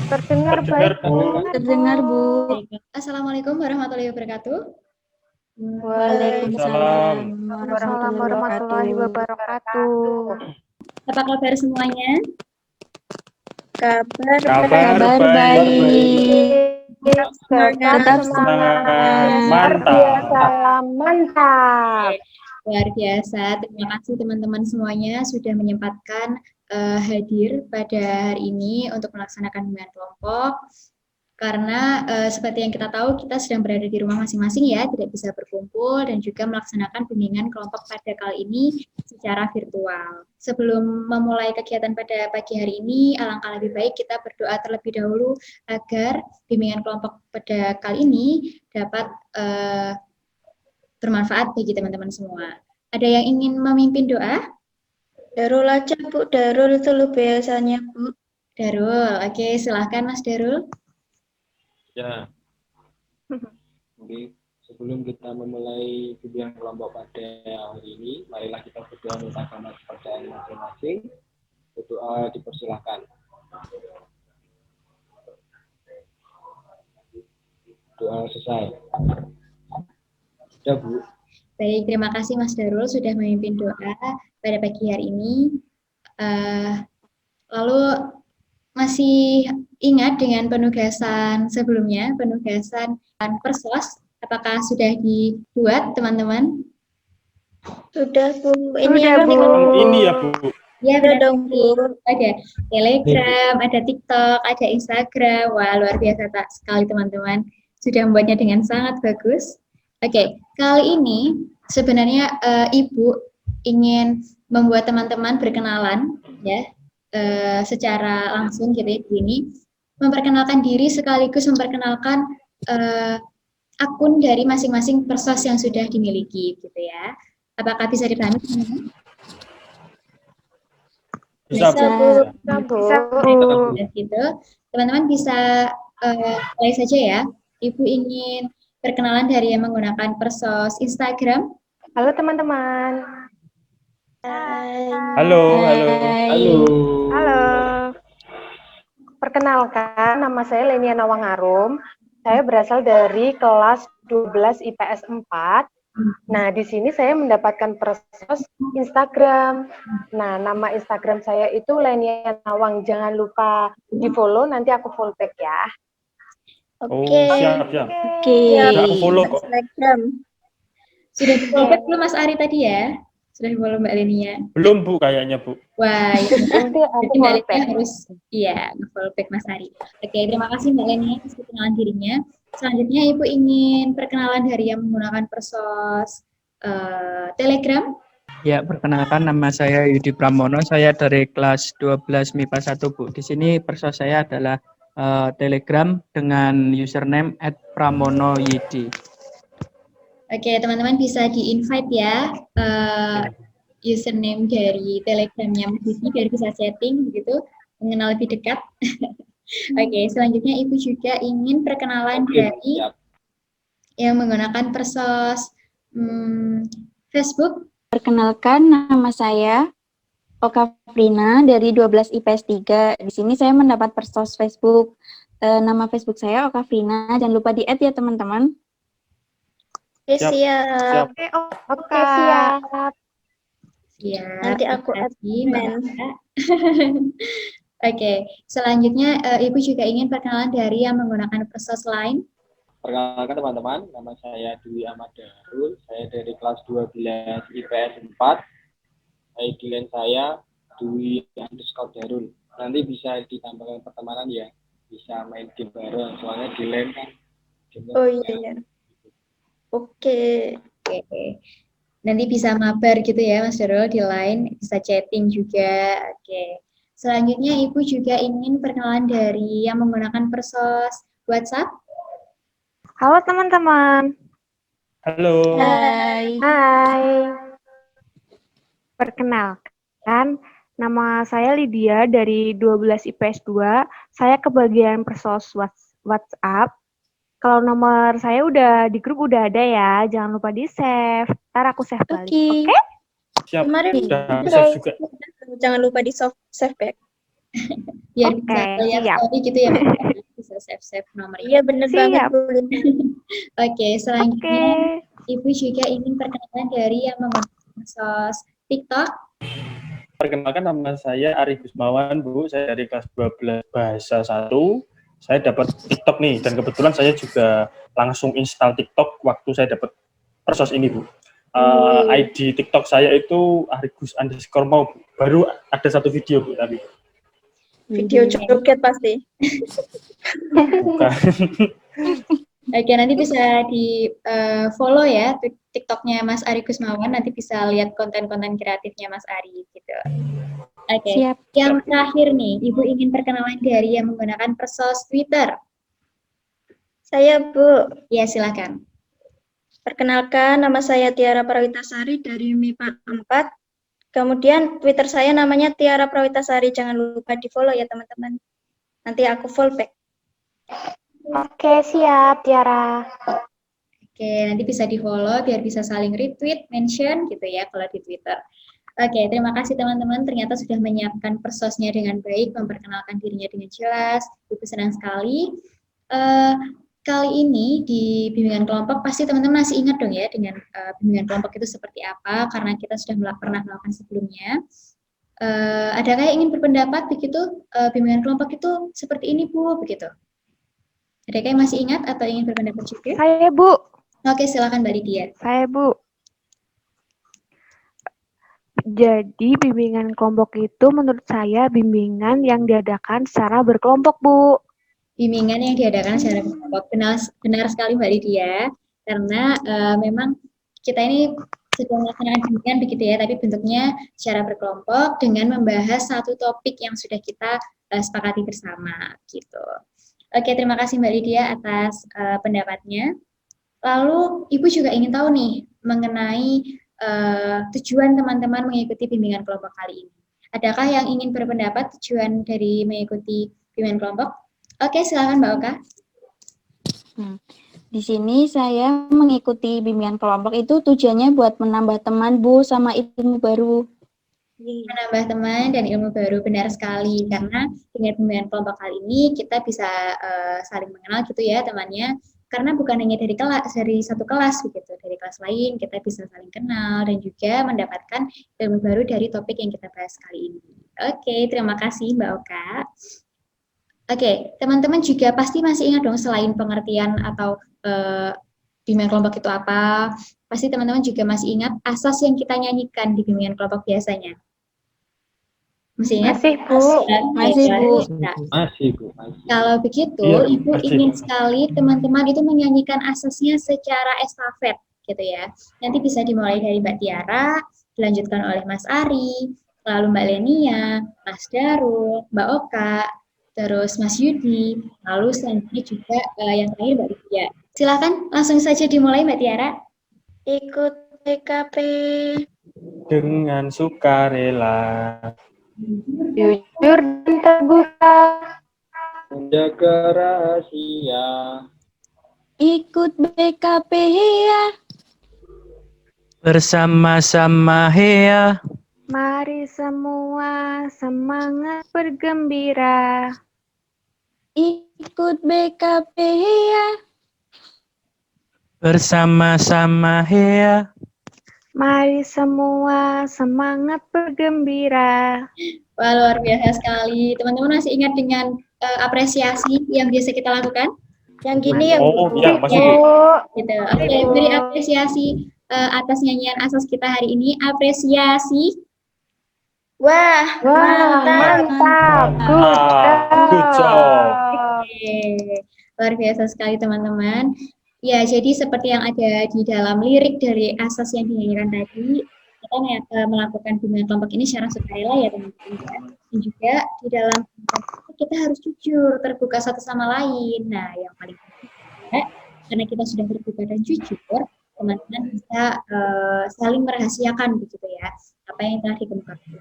Terdengar baik. Terdengar, Bu. Assalamualaikum warahmatullahi wabarakatuh. Waalaikumsalam warahmatullahi wabarakatuh. Apa kabar semuanya? Kabar baik. Tetap semangat. Mantap. Luar biasa. Terima kasih teman-teman semuanya sudah menyempatkan hadir pada hari ini untuk melaksanakan bimbingan kelompok. Karena seperti yang kita tahu, kita sedang berada di rumah masing-masing ya, tidak bisa berkumpul dan juga melaksanakan bimbingan kelompok pada kali ini secara virtual. Sebelum memulai kegiatan pada pagi hari ini, alangkah lebih baik kita berdoa terlebih dahulu agar bimbingan kelompok pada kali ini dapat bermanfaat bagi teman-teman semua. Ada yang ingin memimpin doa? Darul aja, Bu. Darul itu lu biasanya, Bu. Darul, oke, silahkan Mas Darul. Ya, jadi sebelum kita memulai bimbingan kelompok pada hari ini, marilah kita berdoa minta kamar kepercayaan masing-masing. Berdoa dipersilahkan. Doa selesai. Sudah, Bu. Baik, terima kasih Mas Darul sudah memimpin doa pada pagi hari ini. Lalu masih ingat dengan penugasan sebelumnya, penugasan persos, apakah sudah dibuat teman-teman? Sudah, Bu. Sudah, Bu. Ini ya, Bu. Ya, Sudah benar. dong, Bu. Ada Telegram, ada TikTok, ada Instagram. Wah, luar biasa sekali teman-teman. Sudah membuatnya dengan sangat bagus. Oke, kali ini sebenarnya Ibu ingin membuat teman-teman berkenalan ya secara langsung gitu ya, gini, memperkenalkan diri sekaligus memperkenalkan akun dari masing-masing persos yang sudah dimiliki gitu ya. Apakah bisa dipahami teman-teman? Bisa, Bu. Bisa, Bu. Dan gitu, teman-teman bisa mulai saja ya. Ibu ingin perkenalan dari yang menggunakan persos Instagram. Halo teman-teman. Halo. Halo. Perkenalkan, nama saya Lenia Nawangarum. Saya berasal dari kelas 12 IPS 4. Nah, di sini saya mendapatkan persos Instagram. Nah, nama Instagram saya itu Lenia Nawang. Jangan lupa di-follow, nanti aku follow back ya. Oke. Siap. Oke. Sudah aku follow kok. Instagram. Sudah di-follow belum Mas Ari tadi ya? Sudah di-follow Mbak Lenia? Belum, Bu, kayaknya, Bu. Wah, Nanti aku jadi Mbak follow Lenia back. harus follow back Mas Ari. Oke, terima kasih Mbak Lenia atas perkenalan dirinya. Selanjutnya Ibu ingin perkenalan dari yang menggunakan persos Telegram. Ya, perkenalkan nama saya Yudi Pramono, saya dari kelas 12 MIPA 1, Bu. Di sini persos saya adalah Telegram dengan username @pramonoyidi. Oke, teman-teman bisa di-invite ya username dari Telegramnya Mas Didi biar bisa chatting begitu, mengenal lebih dekat. Oke, selanjutnya Ibu juga ingin perkenalan dari Siap. yang menggunakan persos Facebook. Perkenalkan, nama saya Oka Frina dari 12 IPS 3. Di sini saya mendapat persos Facebook. Nama Facebook saya Oka Frina. Jangan lupa di-add ya teman-teman. Oke, Siap. siap. Oke, siap. Ya, Nanti aku terima kasih, Mbak admin. Maka. Oke, selanjutnya Ibu juga ingin perkenalan dari yang menggunakan persos lain. Perkenalkan teman-teman, nama saya Dwi Ahmad Darul, saya dari kelas 12 IPS 4. ID line saya Dwi_Darul. Nanti bisa ditambahkan pertemanan ya, bisa main game bareng, soalnya di line kan. Oh iya. Oke. Oke. Nanti bisa mabar gitu ya Mas Darul di line, bisa chatting juga. Oke. Selanjutnya Ibu juga ingin perkenalan dari yang menggunakan persos WhatsApp. Halo teman-teman. Halo. Hai. Hai. Perkenalkan, nama saya Lydia dari 12 IPS 2. Saya kebagian persos WhatsApp. Kalau nomor saya udah di grup udah ada ya, jangan lupa di-save. Ntar aku save balik. Oke. Oke? Siap. Kemarin Sudah udah save juga. jangan lupa di save back. Biar Oke, bisa lihat siap. story gitu ya, Mbak. Bisa save-save nomornya. Iya bener banget Siap. Bu Lina. Oke, Oke. selanjutnya Ibu juga ingin perkenalan dari yang menggunakan sos TikTok. Perkenalkan, nama saya Arif Gusmawan, Bu. Saya dari kelas 12 Bahasa 1. Saya dapat TikTok nih, dan kebetulan saya juga langsung install TikTok waktu saya dapat persos ini, Bu. ID TikTok saya itu arigus_mau, Bu. Baru ada satu video, Bu, tapi. Video joget pasti. Bukan. Oke, nanti bisa di follow ya TikToknya Mas Ari Gusmawan, nanti bisa lihat konten-konten kreatifnya Mas Ari gitu. Oke, Siap. yang terakhir nih, Ibu ingin perkenalan dari yang menggunakan persos Twitter. Saya Bu, Ya, silakan. perkenalkan nama saya Tiara Prawitasari dari MIPA 4. Kemudian Twitter saya namanya Tiara Prawitasari, jangan lupa di follow ya teman-teman. Nanti aku follow back. Oke, siap, Tiara. Oke, nanti bisa di-follow biar bisa saling retweet, mention gitu ya kalau di Twitter. Oke, terima kasih teman-teman. Ternyata sudah menyiapkan persosnya dengan baik, memperkenalkan dirinya dengan jelas. Ibu senang sekali. Kali ini di bimbingan kelompok pasti teman-teman masih ingat dong ya dengan bimbingan kelompok itu seperti apa, karena kita sudah pernah melakukan sebelumnya. Adakah yang ingin berpendapat begitu? Bimbingan kelompok itu seperti ini, Bu, begitu? Adakah yang masih ingat atau ingin berpendapat juga? Saya, Bu. Oke, silakan Mbak Lydia. Saya, Bu. Jadi, bimbingan kelompok itu menurut saya bimbingan yang diadakan secara berkelompok, Bu. Bimbingan yang diadakan secara kelompok. Benar sekali Mbak Lydia, karena memang kita ini sedang melaksanakan bimbingan begitu ya, tapi bentuknya secara berkelompok dengan membahas satu topik yang sudah kita sepakati bersama gitu. Oke, terima kasih Mbak Lydia atas pendapatnya. Lalu Ibu juga ingin tahu nih mengenai tujuan teman-teman mengikuti bimbingan kelompok kali ini. Adakah yang ingin berpendapat tujuan dari mengikuti bimbingan kelompok? Oke, silakan Mbak Oka. Di sini saya mengikuti bimbingan kelompok itu tujuannya buat menambah teman, Bu, sama ilmu baru. Menambah teman dan ilmu baru, benar sekali, karena dengan bimbingan kelompok kali ini kita bisa saling mengenal gitu ya temannya, karena bukan hanya dari satu kelas begitu, dari kelas lain kita bisa saling kenal dan juga mendapatkan ilmu baru dari topik yang kita bahas kali ini. Oke, terima kasih Mbak Oka. Oke, teman-teman juga pasti masih ingat dong, selain pengertian atau bimbingan kelompok itu apa, pasti teman-teman juga masih ingat asas yang kita nyanyikan di bimbingan kelompok biasanya. Masih ingat? Masih, Bu. Masih, Bu. Nah, Masih, Bu. Masih. kalau begitu, Iya, Ibu masih. ingin sekali teman-teman itu menyanyikan asasnya secara estafet, gitu ya. Nanti bisa dimulai dari Mbak Tiara, dilanjutkan oleh Mas Ari, lalu Mbak Lenia, Mas Darul, Mbak Oka, terus Mas Yudi, lalu selanjutnya juga yang terakhir Mbak Lydia. Silakan langsung saja dimulai Mbak Tiara. Ikut PKP. Dengan sukarela. Jujur dan terbuka. Menjaga rahasia. Ikut BKP ya. Bersama-sama Hea. Mari semua semangat bergembira. Ikut BKP ya. Bersama-sama Hea. Mari semua semangat bergembira. Wah, luar biasa sekali. Teman-teman masih ingat dengan apresiasi yang biasa kita lakukan? Yang gini ya Oh, Bu. iya, masih. Gitu. Oke, beri apresiasi atas nyanyian asas kita hari ini. Apresiasi. Wah, mantap. Mantap. Good job. Oke, luar biasa sekali teman-teman. Ya, jadi seperti yang ada di dalam lirik dari asas yang dinyanyikan tadi, kita melakukan bimbingan kelompok ini secara sukarela ya teman-teman. Dan juga di dalam kita harus jujur, terbuka satu sama lain. Nah, yang paling penting juga, karena kita sudah terbuka dan jujur, teman-teman bisa saling merahasiakan begitu ya, apa yang telah dikemukakan.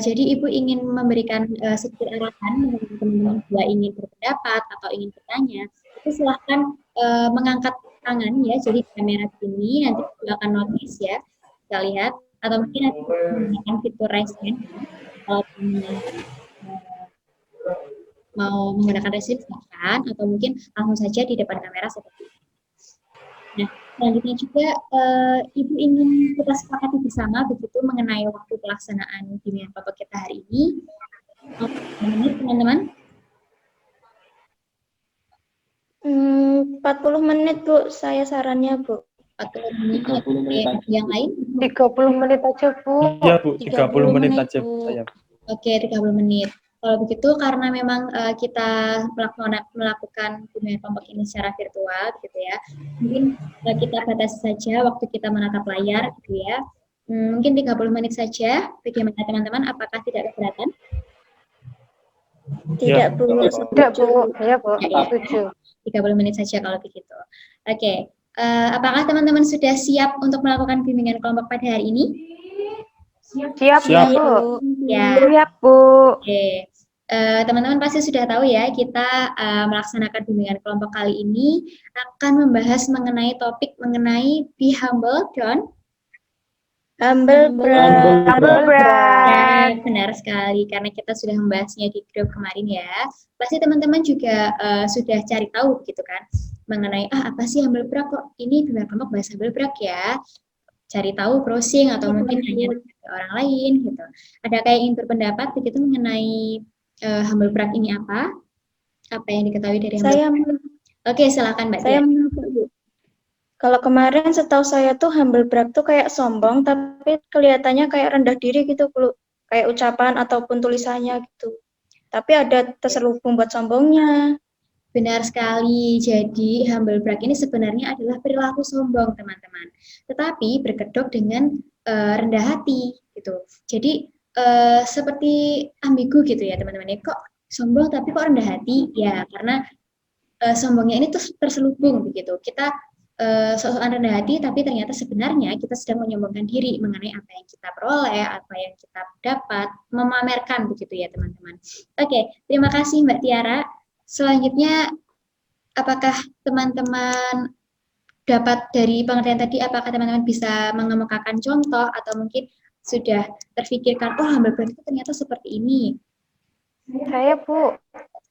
Jadi Ibu ingin memberikan sedikit arahan bagi teman-teman bila ingin berpendapat atau ingin bertanya, itu silahkan mengangkat tangan ya. Jadi kamera ini nanti Ibu akan notice ya, kita lihat atau mungkin nanti menggunakan fitur raise hand kalau mau menggunakan raise hand silahkan, atau mungkin langsung saja di depan kamera seperti ini. Nah, selanjutnya juga Ibu ingin kita sepakati bersama begitu mengenai waktu pelaksanaan bimbingan kelompok kita hari ini. 40 menit, teman-teman. 40 menit, Bu. Saya sarannya, Bu. 40 menit. 30 menit aja. Yang lain? 30 menit aja, Bu. Iya, Bu, 30 menit aja Bu. saya. Oke, 30 menit. Kalau begitu, karena memang kita melakukan bimbingan kelompok ini secara virtual, gitu ya, mungkin kita batasi saja waktu kita menatap layar, gitu ya. Mungkin 30 menit saja. Bagaimana teman-teman? Apakah tidak keberatan? Tidak, Bu. Tidak, Bu. Ya, Bu. Setuju. 30 menit saja kalau begitu. Oke. Apakah teman-teman sudah siap untuk melakukan bimbingan kelompok pada hari ini? Siap, Siap. Bu. Ya. Siap, Bu. Oke. Teman-teman pasti sudah tahu ya, kita melaksanakan bimbingan kelompok kali ini akan membahas mengenai topik mengenai be humble, Don. Humble brag. Humble brag. Ya, benar sekali, karena kita sudah membahasnya di grup kemarin ya. Pasti teman-teman juga sudah cari tahu gitu kan, mengenai apa sih humble brag, kok ini bimbingan kelompok bahas humble brag ya. Cari tahu, browsing, atau mungkin tanya ke orang lain gitu. Ada kayak ingin berpendapat begitu mengenai humble brag ini apa? Apa yang diketahui dari humble brag? Oke, silakan Mbak Tia. Kalau kemarin setahu saya tuh humble brag tuh kayak sombong, tapi kelihatannya kayak rendah diri gitu, Bu. Kayak ucapan ataupun tulisannya gitu. Tapi ada terselubung buat sombongnya. Benar sekali. Jadi humble brag ini sebenarnya adalah perilaku sombong, teman-teman. Tetapi berkedok dengan rendah hati gitu. Jadi seperti ambigu gitu ya, teman-teman. Kok sombong tapi kok rendah hati? Ya, karena sombongnya ini tuh terselubung begitu. Kita soal rendah hati, tapi ternyata sebenarnya kita sedang menyombongkan diri mengenai apa yang kita peroleh, apa yang kita dapat, memamerkan begitu ya teman-teman. Oke, terima kasih Mbak Tiara. Selanjutnya, apakah teman-teman dapat dari pengertian tadi, apakah teman-teman bisa mengemukakan contoh atau mungkin sudah terfikirkan, oh humble brag itu ternyata seperti ini. Saya, Bu.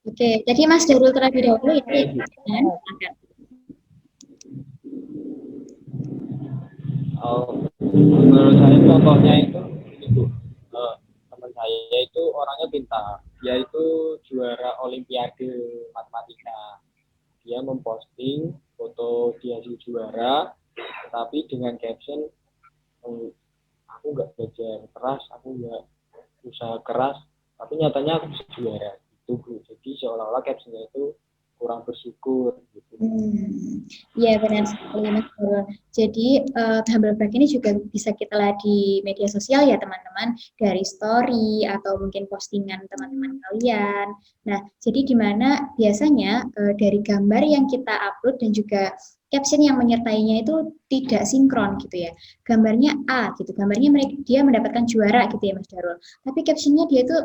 Oke, jadi Mas Darul terlebih dahulu ya. Silakan. Menurut saya contohnya itu teman saya itu orangnya pintar, dia itu juara olimpiade matematika. Dia memposting foto dia di juara, tapi dengan caption aku nggak belajar keras, aku nggak usaha keras, tapi nyatanya aku bisa juara itu, Bu. Jadi seolah-olah captionnya itu kurang bersyukur gitu. Iya benar sekali Mas Darul. Jadi humble brag ini juga bisa kita lihat di media sosial ya teman-teman, dari story atau mungkin postingan teman-teman kalian. Nah, jadi di mana biasanya dari gambar yang kita upload dan juga caption yang menyertainya itu tidak sinkron gitu ya. Gambarnya A gitu, gambarnya dia mendapatkan juara gitu ya Mas Darul. Tapi captionnya dia itu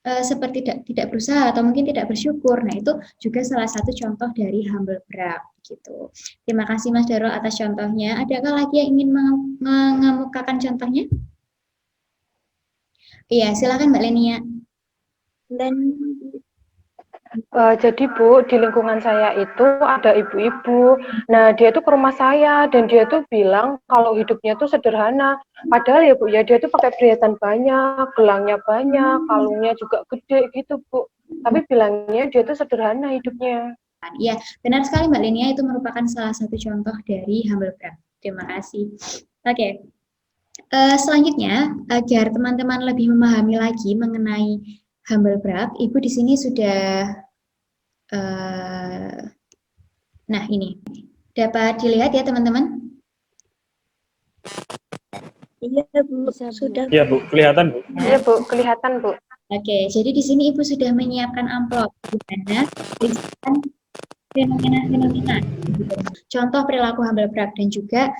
seperti tidak berusaha atau mungkin tidak bersyukur. Nah, itu juga salah satu contoh dari humble brag gitu. Terima kasih Mas Darul atas contohnya. Adakah lagi yang ingin mengemukakan contohnya? Iya, silakan Mbak Lenia. Jadi Bu, di lingkungan saya itu ada ibu-ibu. Nah, dia tuh ke rumah saya dan dia tuh bilang kalau hidupnya tuh sederhana. Padahal ya Bu, ya dia tuh pakai perhiasan banyak, gelangnya banyak, kalungnya juga gede gitu Bu. Tapi bilangnya dia tuh sederhana hidupnya. Iya, benar sekali Mbak Lenia, itu merupakan salah satu contoh dari humble brag. Terima kasih. Oke. Selanjutnya, agar teman-teman lebih memahami lagi mengenai humble brag, Ibu di sini sudah nah ini dapat dilihat ya teman-teman. Iya Bu, sudah. Iya Bu, kelihatan Bu. Iya Bu, kelihatan Bu. Oke, jadi di sini Ibu sudah menyiapkan amplop di mana tulisan fenomena-fenomena, contoh perilaku humble brag dan juga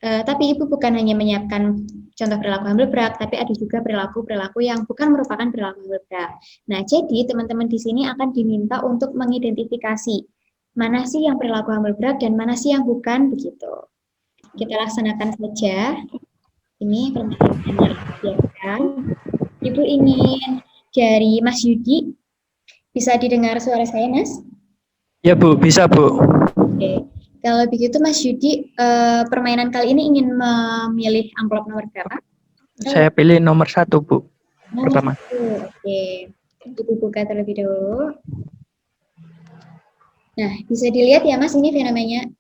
tapi Ibu bukan hanya menyiapkan contoh perilaku humble brag, tapi ada juga perilaku-perilaku yang bukan merupakan perilaku humble brag. Nah, jadi teman-teman di sini akan diminta untuk mengidentifikasi mana sih yang perilaku humble brag dan mana sih yang bukan begitu. Kita laksanakan saja. Ini pertanyaannya ya kan? Ibu ingin dari Mas Yudi. Bisa didengar suara saya, Mas? Ya Bu, bisa Bu. Oke. Kalau begitu Mas Yudi, permainan kali ini ingin memilih amplop nomor berapa? Saya pilih nomor 1 Bu. Nomor Pertama. 1. Oke. Ibu buka terlebih dahulu. Nah, bisa dilihat ya Mas, ini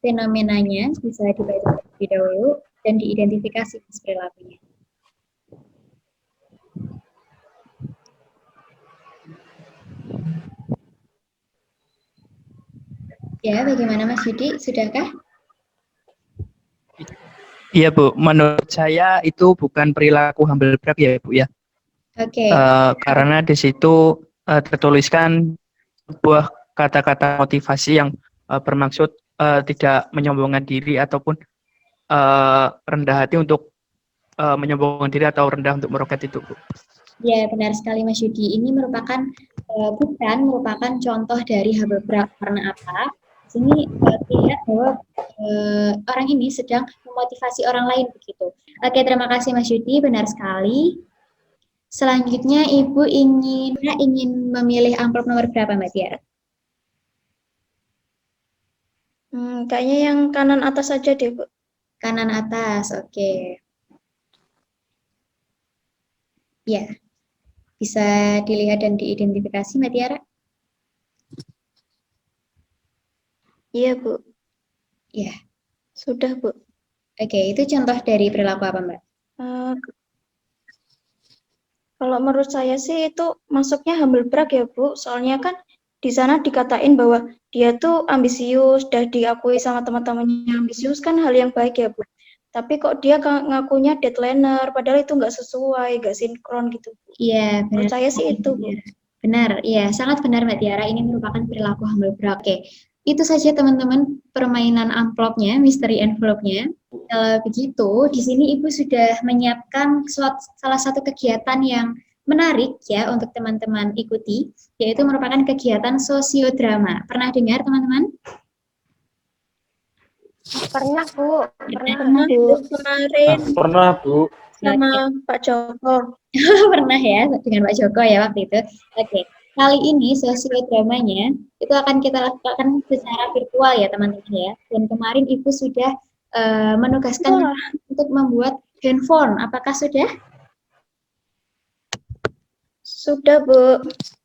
fenomenanya bisa dibaca terlebih dahulu dan diidentifikasi perilakunya. Ya, bagaimana Mas Yudi? Sudahkah? Iya Bu, menurut saya itu bukan perilaku humble brag ya Bu ya. Oke. Karena di situ tertuliskan sebuah kata-kata motivasi yang bermaksud tidak menyombongkan diri ataupun rendah hati untuk menyombongkan diri atau rendah untuk meroket itu Bu. Ya, benar sekali Mas Yudi. Ini merupakan merupakan contoh dari humble brag. Karena apa? Di sini terlihat bahwa orang ini sedang memotivasi orang lain begitu. Oke, terima kasih Mas Yudi, benar sekali. Selanjutnya Ibu ingin memilih amplop nomor berapa Mbak Tiara? Kayaknya yang kanan atas saja deh, Bu. Kanan atas, oke. Ya, bisa dilihat dan diidentifikasi Mbak Tiara? Iya, Bu. Ya. Sudah, Bu. Oke, itu contoh dari perilaku apa Mbak? Kalau menurut saya sih itu masuknya humble brag ya, Bu. Soalnya kan di sana dikatain bahwa dia tuh ambisius, udah diakui sama teman-temannya ambisius kan hal yang baik ya, Bu. Tapi kok dia ngakunya deadlineer, padahal itu nggak sesuai, nggak sinkron gitu. Iya, benar. Menurut saya sih itu, Bu. Benar, iya, sangat benar Mbak Tiara. Ini merupakan perilaku humble brag. Oke, itu saja teman-teman permainan amplopnya, misteri envelope-nya. Kalau begitu, di sini Ibu sudah menyiapkan salah satu kegiatan yang menarik ya untuk teman-teman ikuti, yaitu merupakan kegiatan sosiodrama. Pernah dengar teman-teman? Pernah, Bu. Pernah, Bu. Kemarin Pernah, Bu. sama Pak Joko. Pernah ya dengan Pak Joko ya waktu itu. Oke, kali ini sosiodramanya itu akan kita lakukan secara virtual ya teman-teman ya. Dan kemarin Ibu sudah menugaskan untuk membuat handphone. Apakah sudah? Sudah, Bu.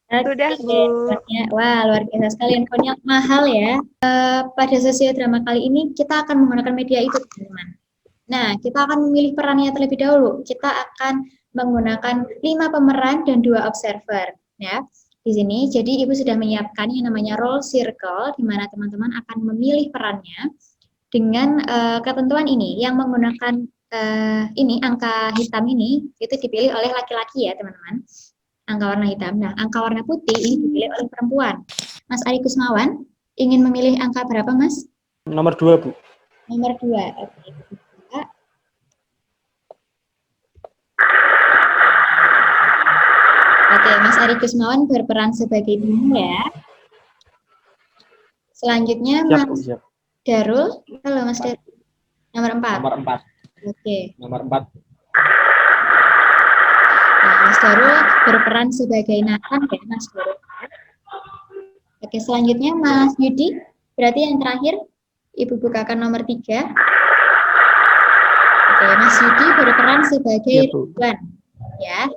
Sudah, Bu. Wah, luar biasa sekali. Handphonenya mahal ya. Pada sosiodrama kali ini kita akan menggunakan media itu teman-teman. Nah, kita akan memilih perannya terlebih dahulu. Kita akan menggunakan 5 pemeran dan 2 observer. Ya, di sini, jadi Ibu sudah menyiapkan yang namanya role circle, di mana teman-teman akan memilih perannya dengan ketentuan ini. Yang menggunakan ini, angka hitam ini, itu dipilih oleh laki-laki ya, teman-teman. Angka warna hitam. Nah, angka warna putih ini dipilih oleh perempuan. Mas Ari Kusmawan, ingin memilih angka berapa, Mas? Nomor 2, Bu. Nomor 2. Oke. Oke, Mas Ari Kusmawan berperan sebagai Bimo ya. Selanjutnya Siap, Bu, Mas siap. Darul. Halo Mas Darul. Nomor 4. Nomor 4. Oke. Nomor 4. Nah, Mas Darul berperan sebagai Nathan ya, Mas Darul. Oke, selanjutnya Mas Yudi. Berarti yang terakhir Ibu bukakan nomor 3. Oke, Mas Yudi berperan sebagai Ridwan ya.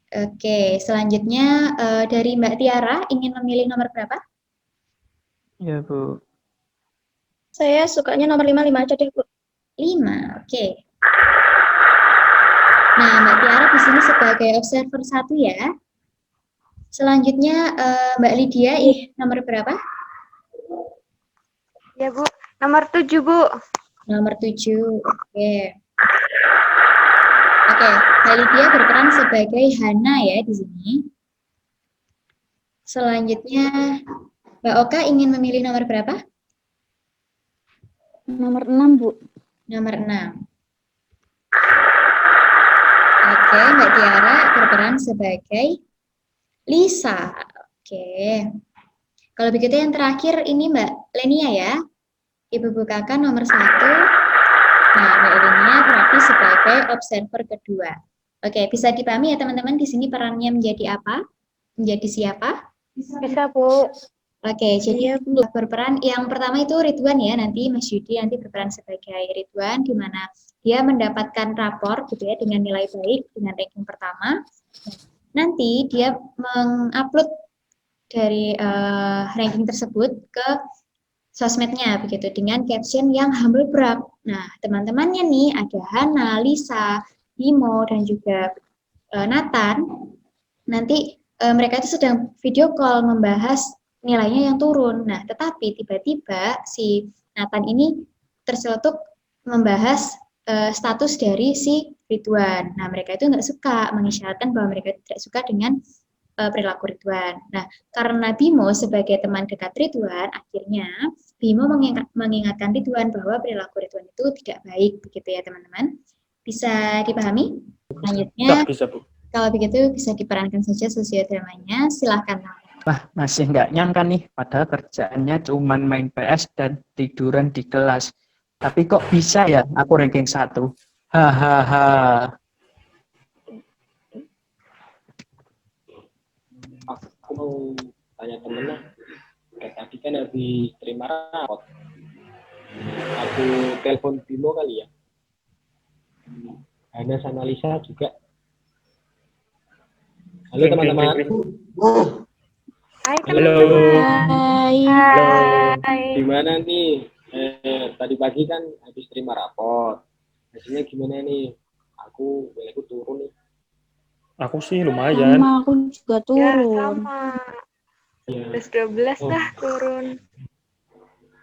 Oke, selanjutnya dari Mbak Tiara ingin memilih nomor berapa? Ya Bu. Saya sukanya nomor 5 aja deh, Bu. 5, oke. Nah, Mbak Tiara di sini sebagai observer 1 ya. Selanjutnya Mbak Lydia nomor berapa? Ya, Bu. Nomor 7, Bu. Nomor 7, oke. Oke, Mbak Lydia berperan sebagai Hana ya di sini. Selanjutnya Mbak Oka ingin memilih nomor berapa? Nomor 6, Bu. Nomor 6. Oke, Mbak Tiara berperan sebagai Lisa. Oke. Kalau begitu yang terakhir ini Mbak Lenia ya. Ibu bukakan nomor 1. Nah, Mbak Elenia berarti sebagai observer kedua. Oke, bisa dipahami ya teman-teman di sini perannya menjadi apa? Menjadi siapa? Bisa, Bu. Oke, jadi Iya, Bu. berperan yang pertama itu Ridwan ya, nanti Mas Yudi nanti berperan sebagai Ridwan di mana dia mendapatkan rapor gitu ya dengan nilai baik dengan ranking pertama. Nanti dia mengupload dari ranking tersebut ke sosmednya begitu dengan caption yang humble brag. Nah, teman-temannya nih ada Hana, Lisa, Bimo dan juga Nathan. Nanti mereka itu sedang video call membahas nilainya yang turun. Nah, tetapi tiba-tiba si Nathan ini terceletuk membahas status dari si Ridwan. Nah, mereka itu nggak suka, mengisyaratkan bahwa mereka tidak suka dengan perilaku Ridwan. Nah, karena Bimo sebagai teman dekat Ridwan, akhirnya Bimo mengingatkan Ridwan bahwa perilaku Ridwan itu tidak baik, begitu ya teman-teman. Bisa dipahami? Selanjutnya, Bisa, Bu. kalau begitu bisa diperankan saja sosiodramanya. Silahkan. Wah, masih nggak nyangka nih, padahal kerjaannya cuman main PS dan tiduran di kelas. Tapi kok bisa ya aku ranking 1? Hahaha. Aku mau tanya temen lah. Kayak tadi kan habis terima rapot. Aku telepon Bimo kali ya. Hana sama Lisa juga. Halo teman-teman. Hai Halo. teman-teman. Hai. Halo. Hai. Gimana nih? Tadi pagi kan habis terima rapot. Hasilnya gimana nih? Aku turun nih. Aku sih lumayan. Sama aku juga Ya, turun. sama. Ya. 11-12 lah turun.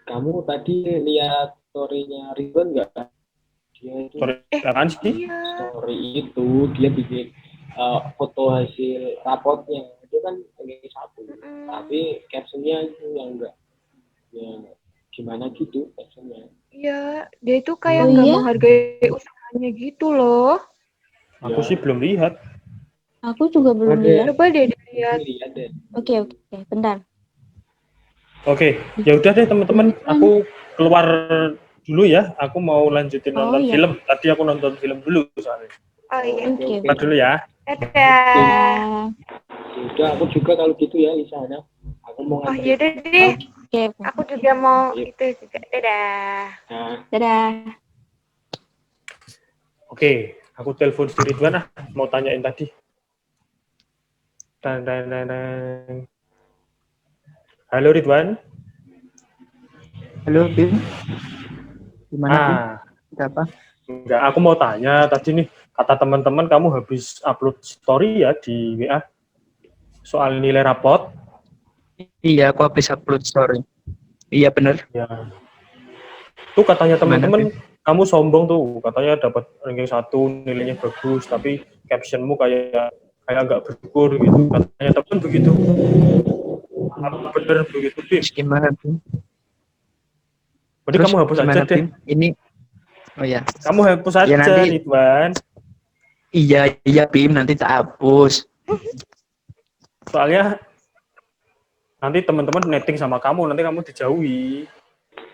Kamu tadi lihat story-nya Ridwan nggak? Dia itu Sorry, apaan sih? Iya. story itu dia bikin foto hasil rapotnya. Itu kan ranking 1. Tapi captionnya itu yang enggak. Ya, gimana gitu captionnya. Iya, dia itu kayak Oh nggak iya? menghargai usahanya gitu loh. Aku sih belum lihat. Aku juga belum Ada. lihat. Coba deh dilihat. Lihat deh. Oke, bentar. Oke, ya udah deh teman-teman. Aku keluar dulu ya. Aku mau lanjutin Oh, nonton iya. film. Tadi aku nonton film dulu soalnya. Oh iya. Oke. Keluar dulu ya. Dadah. Ya. Udah, aku juga kalau gitu ya di sana. Aku mau Oh nganterin. iya deh. Oke. Aku juga mau Iya. itu juga. Dadah. Nah, Dadah. Oke, aku telepon si Ridwan mau tanyain tadi. Dan. Halo Ridwan. Halo, Bim. Gimana, Bim? Ah, Ada apa? enggak, aku mau tanya tadi nih, kata teman-teman kamu habis upload story ya di WA soal nilai rapot. Iya, aku habis upload story. Iya, bener. Ya. Tuh katanya Gimana, teman-teman kamu sombong tuh, katanya dapat ranking 1, nilainya bagus, tapi captionmu kayak nggak bersyukur gitu. Katanya teman begitu. Apa bener begitu, Bim? Gimana, Bim? Berarti kamu hapus aja deh. Bim? Ini, oh ya. Kamu hapus aja, Ya, nanti- Ridwan. Iya, Bim, nanti tak hapus. Soalnya nanti teman-teman netting sama kamu, nanti kamu dijauhi.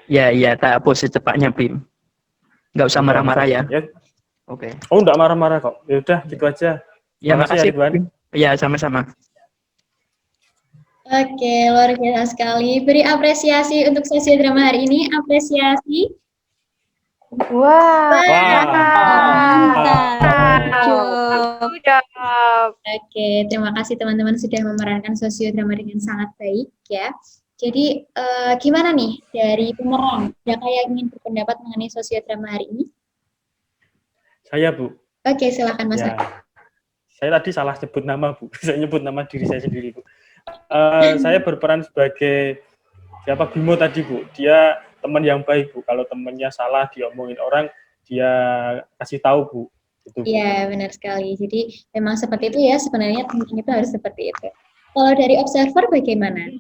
Iya, tak hapus secepatnya, Bim. Nggak usah marah-marah ya. Oke. Oh, enggak marah-marah kok. Ya udah, gitu aja. Ya, Terima kasih ya, Ridwan. Bim. Iya, sama-sama. Oke, luar biasa sekali. Beri apresiasi untuk sosiodrama hari ini. Apresiasi. Wah. Mantap. Udah. Oke, terima kasih teman-teman sudah memerankan sosiodrama dengan sangat baik ya. Jadi gimana nih dari pemeran? Adakah yang ingin berpendapat mengenai sosiodrama hari ini? Saya, Bu. Oke, silakan Mas. Ya. Saya tadi salah nyebut nama, Bu. Saya nyebut nama diri saya sendiri, Bu. Saya berperan sebagai siapa Bimo tadi, Bu. Dia teman yang baik, Bu. Kalau temannya salah diomongin orang, dia kasih tahu, Bu. Gitu, Bu. Iya, benar sekali. Jadi memang seperti itu ya, sebenarnya teman itu harus seperti itu. Kalau dari observer bagaimana?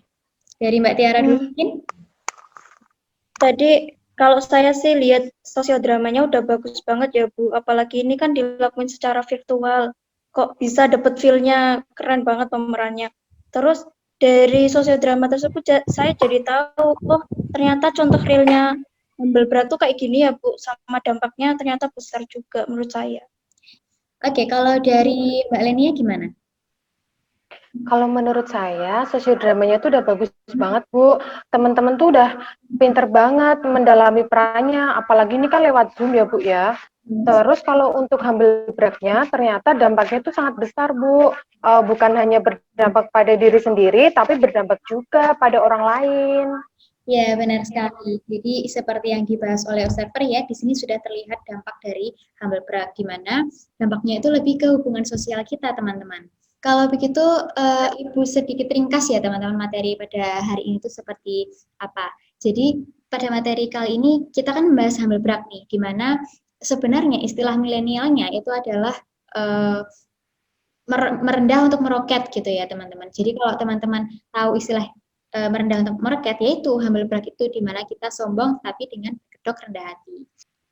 Dari Mbak Tiara dulu mungkin? Tadi kalau saya sih lihat sosiodramanya udah bagus banget ya Bu, apalagi ini kan dilakuin secara virtual. Kok bisa dapet feel-nya keren banget pemerannya. Terus dari sosiodrama tersebut saya jadi tahu, oh ternyata contoh realnya humble brag tuh kayak gini ya Bu, sama dampaknya ternyata besar juga menurut saya. Oke, kalau dari Mbak Lenia gimana? Kalau menurut saya, sosiodramanya tuh udah bagus banget, Bu. Teman-teman tuh udah pinter banget mendalami perannya, apalagi ini kan lewat Zoom ya, Bu ya. Terus kalau untuk humble brag-nya, ternyata dampaknya itu sangat besar, Bu. Bukan hanya berdampak pada diri sendiri, tapi berdampak juga pada orang lain. Ya, benar sekali. Jadi seperti yang dibahas oleh observer ya, di sini sudah terlihat dampak dari humble brag, di mana dampaknya itu lebih ke hubungan sosial kita, teman-teman. Kalau begitu, Ibu sedikit ringkas ya, teman-teman, materi pada hari ini itu seperti apa. Jadi pada materi kali ini kita kan membahas humble brag nih, di mana sebenarnya istilah milenialnya itu adalah merendah untuk meroket gitu ya, teman-teman. Jadi kalau teman-teman tahu istilah merendah untuk meroket, yaitu humble brag itu di mana kita sombong tapi dengan kedok rendah hati.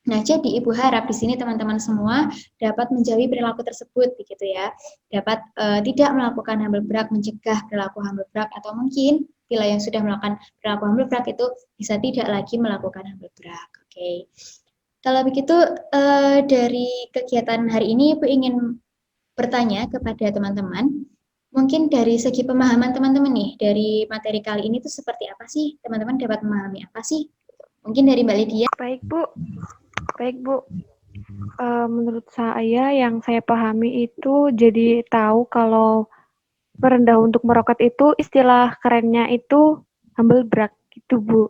Nah, jadi Ibu harap di sini teman-teman semua dapat menjauhi perilaku tersebut, begitu ya. Dapat tidak melakukan humble brag, mencegah perilaku humble brag, atau mungkin bila yang sudah melakukan perilaku humble brag itu bisa tidak lagi melakukan humble brag. Oke. Kalau begitu dari kegiatan hari ini Ibu ingin bertanya kepada teman-teman, mungkin dari segi pemahaman teman-teman nih, dari materi kali ini tuh seperti apa sih? Teman-teman dapat memahami apa sih? Mungkin dari Mbak Lydia. Baik, Bu. Menurut saya yang saya pahami itu jadi tahu kalau merendah untuk meroket itu istilah kerennya itu humble brag gitu, Bu.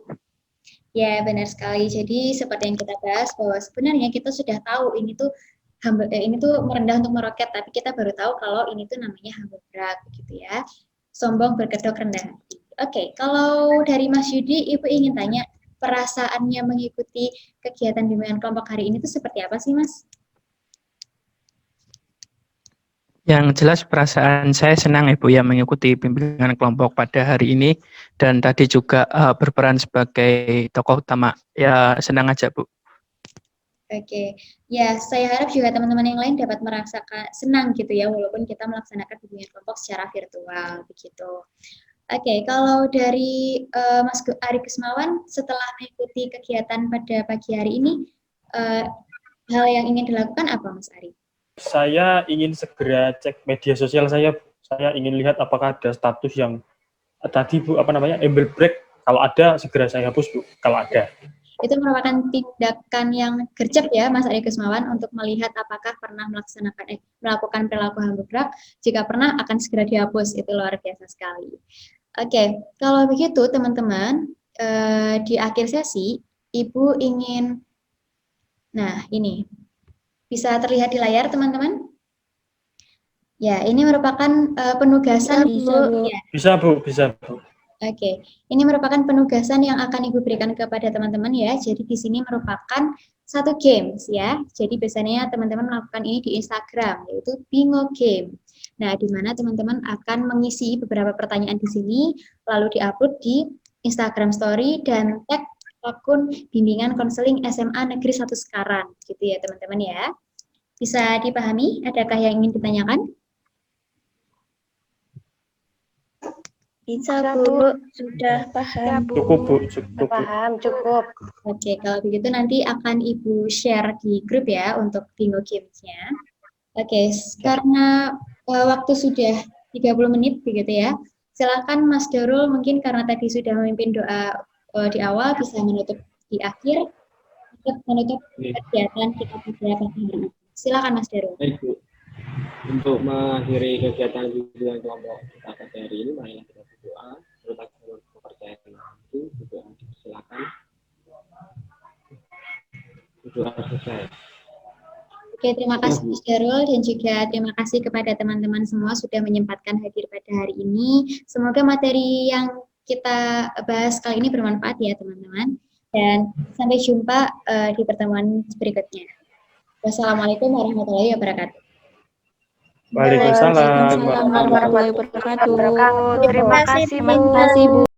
Ya, benar sekali. Jadi seperti yang kita bahas bahwa sebenarnya kita sudah tahu ini tuh ini tuh merendah untuk meroket, tapi kita baru tahu kalau ini tuh namanya humble brag, gitu ya. Sombong berkedok rendah hati. Oke, kalau dari Mas Yudi, Ibu ingin tanya perasaannya mengikuti kegiatan bimbingan kelompok hari ini tuh seperti apa sih, Mas? Yang jelas perasaan saya senang Ibu ya mengikuti bimbingan kelompok pada hari ini dan tadi juga berperan sebagai tokoh utama. Ya senang aja Bu. Oke, ya saya harap juga teman-teman yang lain dapat merasakan senang gitu ya, walaupun kita melaksanakan bimbingan kelompok secara virtual begitu. Oke, kalau dari Mas Ari Kusmawan, setelah mengikuti kegiatan pada pagi hari ini, hal yang ingin dilakukan apa Mas Ari? Saya ingin segera cek media sosial saya. Saya ingin lihat apakah ada status yang tadi Bu, humble brag. Kalau ada, segera saya hapus Bu, kalau ada. Itu merupakan tindakan yang gercep ya Mas Ari Kusmawan untuk melihat apakah pernah melakukan perilaku humble brag. Jika pernah akan segera dihapus, itu luar biasa sekali. Oke, kalau begitu teman-teman di akhir sesi Ibu ingin, nah ini bisa terlihat di layar teman-teman. Ya, ini merupakan penugasan Bu. Ya. Bisa Bu. Oke, ini merupakan penugasan yang akan Ibu berikan kepada teman-teman ya. Jadi di sini merupakan satu games ya. Jadi biasanya teman-teman melakukan ini di Instagram, yaitu Bingo Game. Nah, di mana teman-teman akan mengisi beberapa pertanyaan di sini, lalu diupload di Instagram Story dan tag akun bimbingan konseling SMA Negeri 1 Sekarang, gitu ya teman-teman ya. Bisa dipahami? Adakah yang ingin ditanyakan? Bisa Bu, sudah paham. Cukup Bu, cukup. Paham, cukup. Oke, kalau begitu nanti akan Ibu share di grup ya untuk Bingo Games-nya. Oke, karena waktu sudah 30 menit begitu ya. Silakan Mas Darul mungkin karena tadi sudah memimpin doa di awal bisa menutup di akhir untuk menutup kegiatan kita pada pagi hari ini. Silakan Mas Darul. Baik Bu. Untuk mengakhiri kegiatan bimbingan kelompok kita pada hari ini, marilah kita berdoa. Berdoa kepercayaan itu berdoa dipersilakan. Berdoa selesai. Oke, terima kasih Mas Darul dan juga terima kasih kepada teman-teman semua sudah menyempatkan hadir pada hari ini. Semoga materi yang kita bahas kali ini bermanfaat ya teman-teman. Dan sampai jumpa di pertemuan berikutnya. Wassalamualaikum warahmatullahi wabarakatuh. Waalaikumsalam Waalaikumsalam warahmatullahi wabarakatuh. Terima kasih, Bu. Terima kasih Bu.